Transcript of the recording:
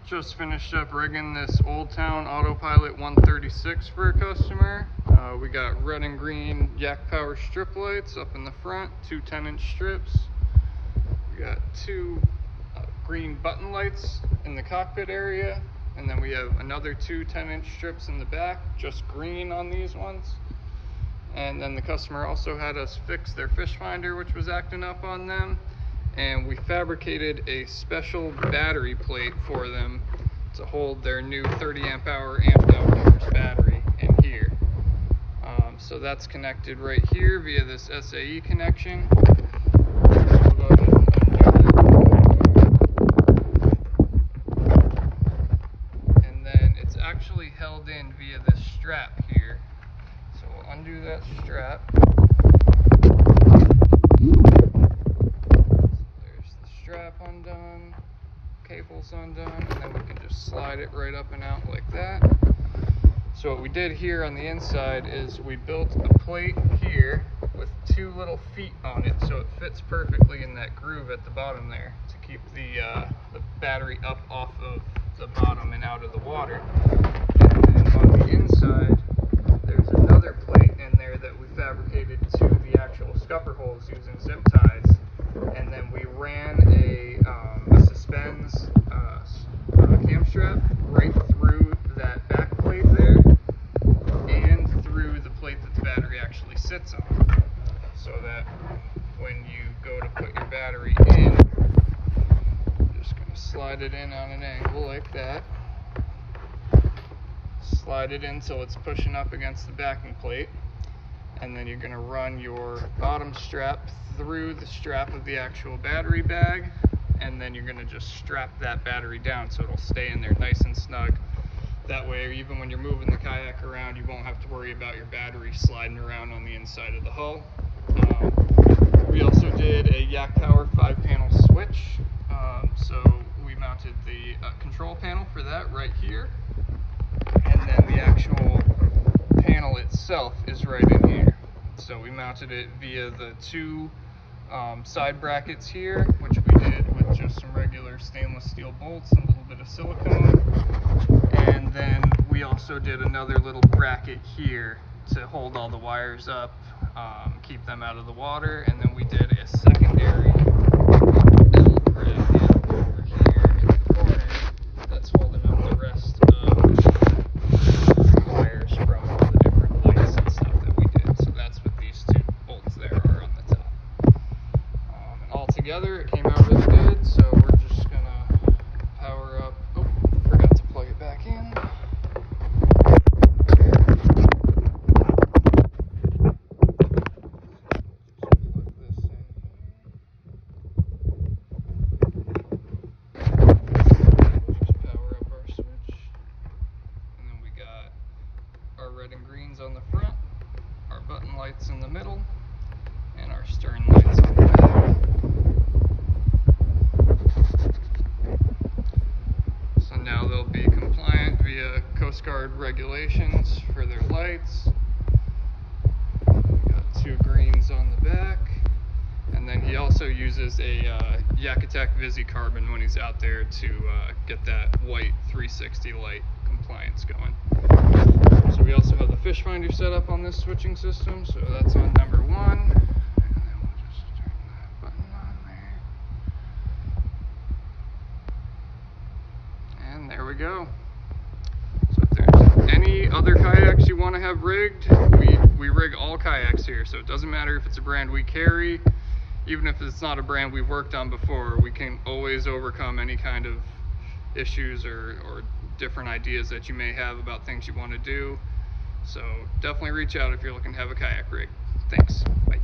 Just finished up rigging this Old Town Autopilot 136 for a customer. We got red and green Yakpower strip lights up in the front, two 10-inch strips. We got two green button lights in the cockpit area, and then we have another two 10-inch strips in the back, just green on these ones. And then the customer also had us fix their fish finder, which was acting up on them. And we fabricated a special battery plate for them to hold their new 30 amp hour amped outdoors battery in here. So that's connected right here via this SAE connection. We'll go ahead and undo that. And then it's actually held in via this strap here. So we'll undo that strap. Strap undone, cables undone, and then we can just slide it right up and out like that. So what we did here on the inside is we built a plate here with two little feet on it, so it fits perfectly in that groove at the bottom there to keep the battery up off of the bottom and out of the water. And then on the inside there's another plate in there that we fabricated to the actual scupper holes using zip ties. And then we ran a suspends cam strap right through that back plate there and through the plate that the battery actually sits on, so that when you go to put your battery in, I'm just going to slide it in on an angle like that. Slide it in till it's pushing up against the backing plate. And then you're going to run your bottom strap through the strap of the actual battery bag, and then you're going to just strap that battery down so it'll stay in there nice and snug. That way, even when you're moving the kayak around, you won't have to worry about your battery sliding around on the inside of the hull. We also did a Yakpower 5-panel switch, so we mounted the control panel for that right here, and then the actual panel itself is right in here. So we mounted it via the two side brackets here, which we did with just some regular stainless steel bolts and a little bit of silicone. And then we also did another little bracket here to hold all the wires up, keep them out of the water. And then we did a secondary L bracket over here in the corner that's holding up the rest of the wires from all the different lights and stuff that we did. So that's what these two bolts there are on the top. And all together it came out really good, so we're just gonna power up. Oh, forgot to plug it back in. Our red and greens on the front, our button lights in the middle, and our stern lights on the back. So now they'll be compliant via Coast Guard regulations for their lights. We got two greens on the back, and then he also uses a Yakpower Visi Carbon when he's out there to get that white 360 light compliance going. So we also have the fish finder set up on this switching system, so that's on number 1. And then we'll just turn that button on there. And there we go. So if there's any other kayaks you want to have rigged, we rig all kayaks here, so it doesn't matter if it's a brand we carry, even if it's not a brand we've worked on before, we can always overcome any kind of issues or different ideas that you may have about things you want to do. So definitely reach out if you're looking to have a kayak rig. Thanks. Bye.